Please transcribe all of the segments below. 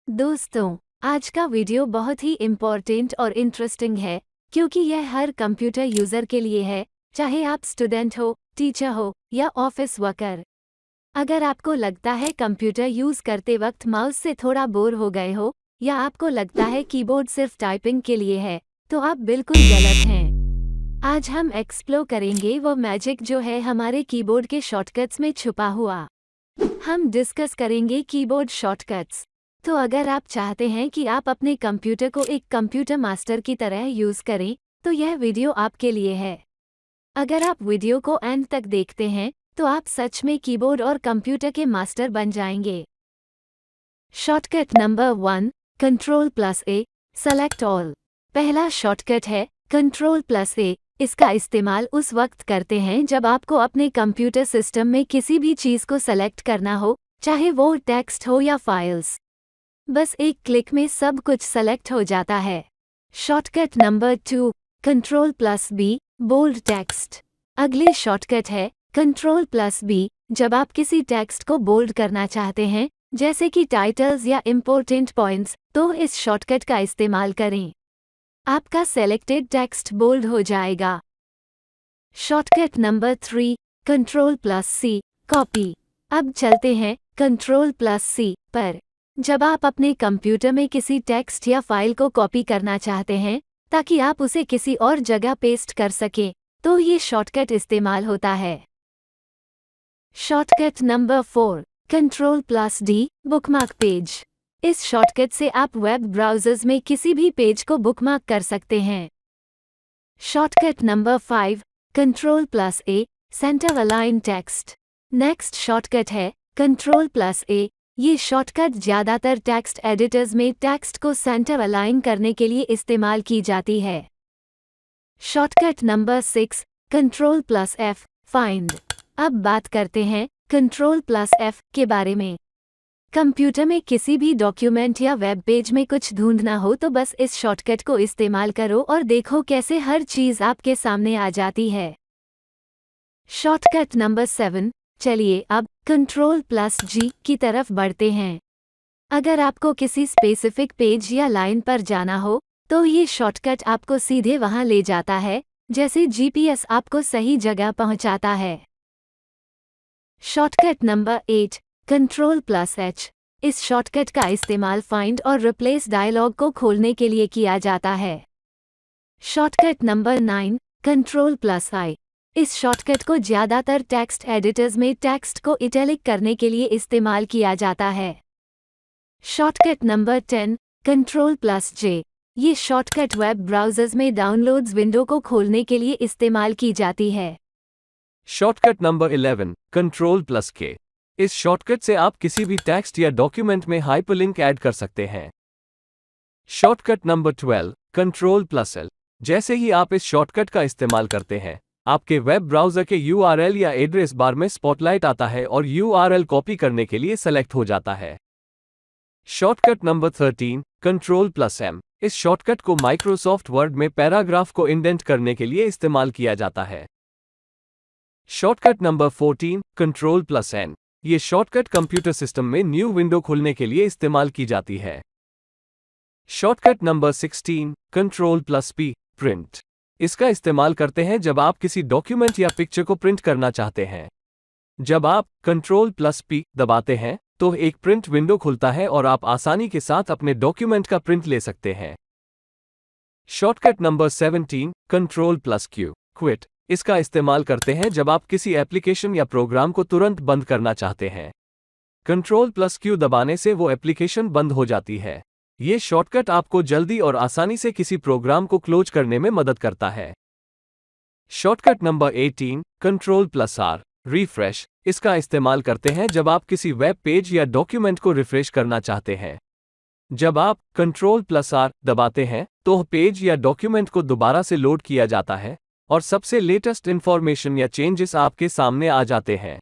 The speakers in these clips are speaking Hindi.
दोस्तों, आज का वीडियो बहुत ही इम्पोर्टेंट और इंटरेस्टिंग है क्योंकि यह हर कंप्यूटर यूज़र के लिए है, चाहे आप स्टूडेंट हो, टीचर हो या ऑफिस वर्कर। अगर आपको लगता है कंप्यूटर यूज़ करते वक्त माउस से थोड़ा बोर हो गए हो या आपको लगता है कीबोर्ड सिर्फ टाइपिंग के लिए है, तो आप बिल्कुल गलत हैं। आज हम एक्सप्लोर करेंगे वो मैजिक जो है हमारे कीबोर्ड के शॉर्टकट्स में छुपा हुआ। हम डिस्कस करेंगे कीबोर्ड शॉर्टकट्स। तो अगर आप चाहते हैं कि आप अपने कंप्यूटर को एक कंप्यूटर मास्टर की तरह यूज़ करें, तो यह वीडियो आपके लिए है। अगर आप वीडियो को एंड तक देखते हैं, तो आप सच में कीबोर्ड और कंप्यूटर के मास्टर बन जाएंगे। Shortcut number 1, Ctrl+A, select all. पहला शॉर्टकट है Ctrl+A। इसका इस्तेमाल उस वक्त करते हैं जब आपको अपने कंप्यूटर सिस्टम में किसी भी चीज़ को सेलेक्ट करना हो, चाहे वो टेक्स्ट हो या फाइल्स। बस एक क्लिक में सब कुछ सेलेक्ट हो जाता है। Shortcut number 2, Ctrl+B, bold text. अगले शॉर्टकट है Ctrl+B। जब आप किसी टेक्स्ट को बोल्ड करना चाहते हैं, जैसे कि टाइटल्स या इम्पोर्टेंट पॉइंट्स, तो इस शॉर्टकट का इस्तेमाल करें। आपका सेलेक्टेड टेक्स्ट बोल्ड हो जाएगा। Shortcut number 3, Ctrl+C, copy. अब चलते हैं Ctrl+C पर। जब आप अपने कंप्यूटर में किसी टेक्स्ट या फाइल को कॉपी करना चाहते हैं ताकि आप उसे किसी और जगह पेस्ट कर सकें, तो ये शॉर्टकट इस्तेमाल होता है। Shortcut number 4, Ctrl+D, bookmark page. इस शॉर्टकट से आप वेब ब्राउज़र्स में किसी भी पेज को बुकमार्क कर सकते हैं। Shortcut number 5, Ctrl+A, centre align text. Next shortcut है Ctrl+A। ये शॉर्टकट ज़्यादातर टेक्स्ट एडिटर्स में टेक्स्ट को सेंटर अलाइन करने के लिए इस्तेमाल की जाती है। Shortcut number 6, Ctrl+F, find. अब बात करते हैं Ctrl+F के बारे में। कंप्यूटर में किसी भी डॉक्यूमेंट या वेब पेज में कुछ ढूंढना हो तो बस इस शॉर्टकट को इस्तेमाल करो और देखो कैसे हर चीज़ आपके सामने आ जाती है। शॉर्टकट नंबर 7, चलिए अब Ctrl+G की तरफ बढ़ते हैं। अगर आपको किसी स्पेसिफिक पेज या लाइन पर जाना हो, तो ये शॉर्टकट आपको सीधे वहां ले जाता है, जैसे जीपीएस आपको सही जगह पहुंचाता है। Shortcut number 8, Ctrl+H। इस शॉर्टकट का इस्तेमाल फाइंड और रिप्लेस डायलॉग को खोलने के लिए किया जाता है। Shortcut number 9, Ctrl+I। इस शॉर्टकट को ज़्यादातर टेक्स्ट एडिटर्स में टेक्स्ट को इटैलिक करने के लिए इस्तेमाल किया जाता है। Shortcut number 10, Ctrl+J। ये शॉर्टकट वेब ब्राउज़र्स में डाउनलोड्स विंडो को खोलने के लिए इस्तेमाल की जाती है। Shortcut number 11, Ctrl+K। इस शॉर्टकट से आप किसी भी टेक्स्ट या डॉक्यूमेंट में हाइपरलिंक ऐड कर सकते हैं। Shortcut number 12, Ctrl+L। जैसे ही आप इस शॉर्टकट का इस्तेमाल करते हैं, आपके वेब ब्राउज़र के URL या एड्रेस बार में स्पॉटलाइट आता है और URL कॉपी करने के लिए सेलेक्ट हो जाता है। Shortcut number 13, Ctrl+M। इस शॉर्टकट को माइक्रोसॉफ्ट वर्ड में पैराग्राफ को इंडेंट करने के लिए इस्तेमाल किया जाता है। Shortcut number 14, Ctrl+N। ये शॉर्टकट कंप्यूटर सिस्टम में न्यू विंडो खोलने के लिए इस्तेमाल की जाती है। Shortcut number 16, Ctrl+P, print. इसका इस्तेमाल करते हैं जब आप किसी डॉक्यूमेंट या पिक्चर को प्रिंट करना चाहते हैं। जब आप Ctrl+P दबाते हैं, तो एक प्रिंट विंडो खुलता है और आप आसानी के साथ अपने डॉक्यूमेंट का प्रिंट ले सकते हैं। Shortcut number 17, Ctrl+Q, quit. इसका इस्तेमाल करते हैं जब आप किसी एप्लीकेशन या प्रोग्राम को तुरंत बंद करना चाहते हैं। Ctrl+Q दबाने से वो एप्लीकेशन बंद हो जाती है। ये शॉर्टकट आपको जल्दी और आसानी से किसी प्रोग्राम को क्लोज करने में मदद करता है। Shortcut number 18, Ctrl+R, refresh. इसका इस्तेमाल करते हैं जब आप किसी वेब पेज या डॉक्यूमेंट को रिफ्रेश करना चाहते हैं। जब आप Ctrl+R दबाते हैं, तो पेज या डॉक्यूमेंट को दोबारा से लोड किया जाता है और सबसे लेटेस्ट इंफॉर्मेशन या चेंजेस आपके सामने आ जाते हैं।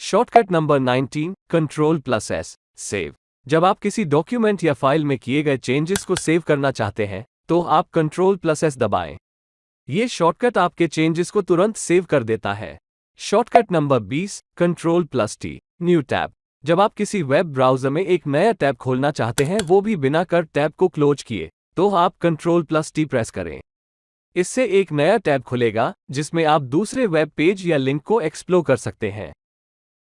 Shortcut number 19, Ctrl+S, save. जब आप किसी डॉक्यूमेंट या फाइल में किए गए चेंजेस को सेव करना चाहते हैं, तो आप Ctrl+S दबाएं। ये शॉर्टकट आपके चेंजेस को तुरंत सेव कर देता है। Shortcut number 20, Ctrl+T, new tab. जब आप किसी वेब ब्राउज़र में एक नया टैब खोलना चाहते हैं, वो भी बिना कर टैब को क्लोज किए, तो आप Ctrl+T प्रेस करें। इससे एक नया टैब खुलेगा जिसमें आप दूसरे वेब पेज या लिंक को एक्सप्लोर कर सकते हैं।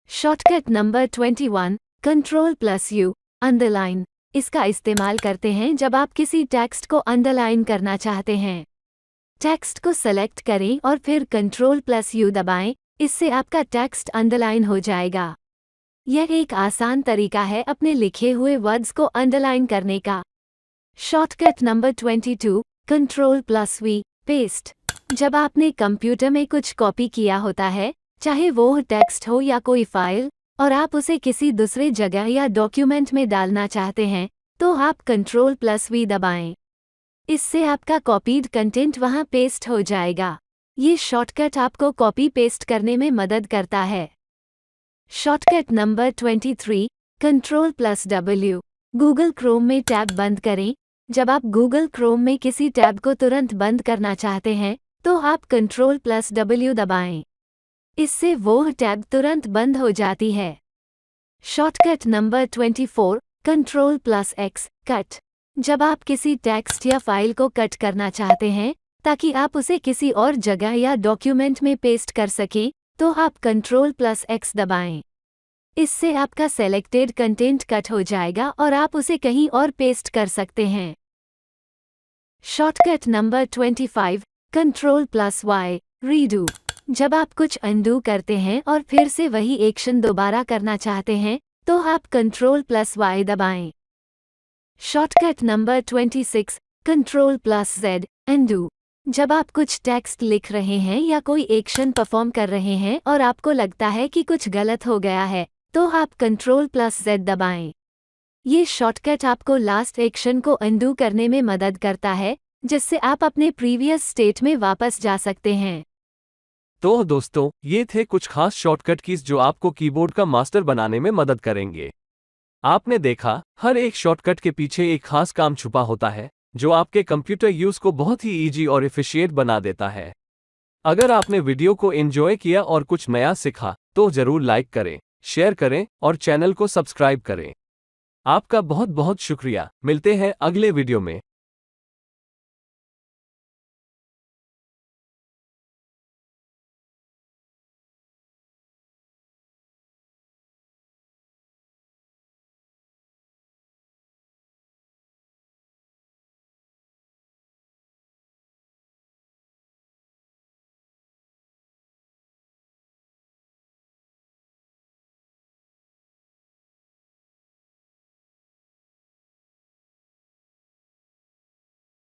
Shortcut number 21, Ctrl+U, underline. इसका इस्तेमाल करते हैं जब आप किसी टेक्स्ट को अंडरलाइन करना चाहते हैं। टेक्स्ट को सेलेक्ट करें और फिर Ctrl+U दबाएं, इससे आपका टेक्स्ट अंडरलाइन हो जाएगा। यह एक आसान तरीका है अपने लिखे हुए वर्ड्स को अंडरलाइन करने का। Shortcut number 22, Ctrl+V, paste. जब आपने कंप्यूटर में कुछ कॉपी किया होता है, चाहे वो टेक्स्ट हो या कोई फाइल, और आप उसे किसी दूसरे जगह या डॉक्यूमेंट में डालना चाहते हैं, तो आप Ctrl+V दबाएं। इससे आपका कॉपीड कंटेंट वहां पेस्ट हो जाएगा। ये शॉर्टकट आपको कॉपी पेस्ट करने में मदद करता है। Shortcut number 23, Ctrl+W, Google Chrome में टैब बंद करें। जब आप गूगल क्रोम में किसी टैब को तुरंत बंद करना चाहते हैं, तो आप Ctrl+W दबाएं। इससे वो टैब तुरंत बंद हो जाती है। Shortcut number 24, Ctrl+X, cut. जब आप किसी टेक्स्ट या फाइल को कट करना चाहते हैं ताकि आप उसे किसी और जगह या डॉक्यूमेंट में पेस्ट कर सकें, तो आप Ctrl+X दबाएं। इससे आपका सेलेक्टेड कंटेंट कट हो जाएगा और आप उसे कहीं और पेस्ट कर सकते हैं। Shortcut number 25, Ctrl+Y, redo. जब आप कुछ अनडू करते हैं और फिर से वही एक्शन दोबारा करना चाहते हैं, तो आप Ctrl+Y दबाएं। Shortcut number 26, Ctrl+Z, undo. जब आप कुछ टेक्स्ट लिख रहे हैं या कोई एक्शन परफॉर्म कर रहे हैं और आपको लगता है कि कुछ गलत हो गया है, तो आप Ctrl+Z दबाएं। ये शॉर्टकट आपको लास्ट एक्शन को अनडू करने में मदद करता है, जिससे आप अपने प्रीवियस स्टेट में वापस जा सकते हैं। तो दोस्तों, ये थे कुछ खास शॉर्टकट कीज जो आपको कीबोर्ड का मास्टर बनाने में मदद करेंगे। आपने देखा, हर एक शॉर्टकट के पीछे एक खास काम छुपा होता है, जो आपके कंप्यूटर यूज़ को बहुत ही ईजी और एफिशिएंट बना देता है। अगर आपने वीडियो को एंजॉय किया और कुछ नया सीखा, तो ज़रूर लाइक करें, शेयर करें और चैनल को सब्सक्राइब करें। आपका बहुत बहुत शुक्रिया। मिलते हैं अगले वीडियो में।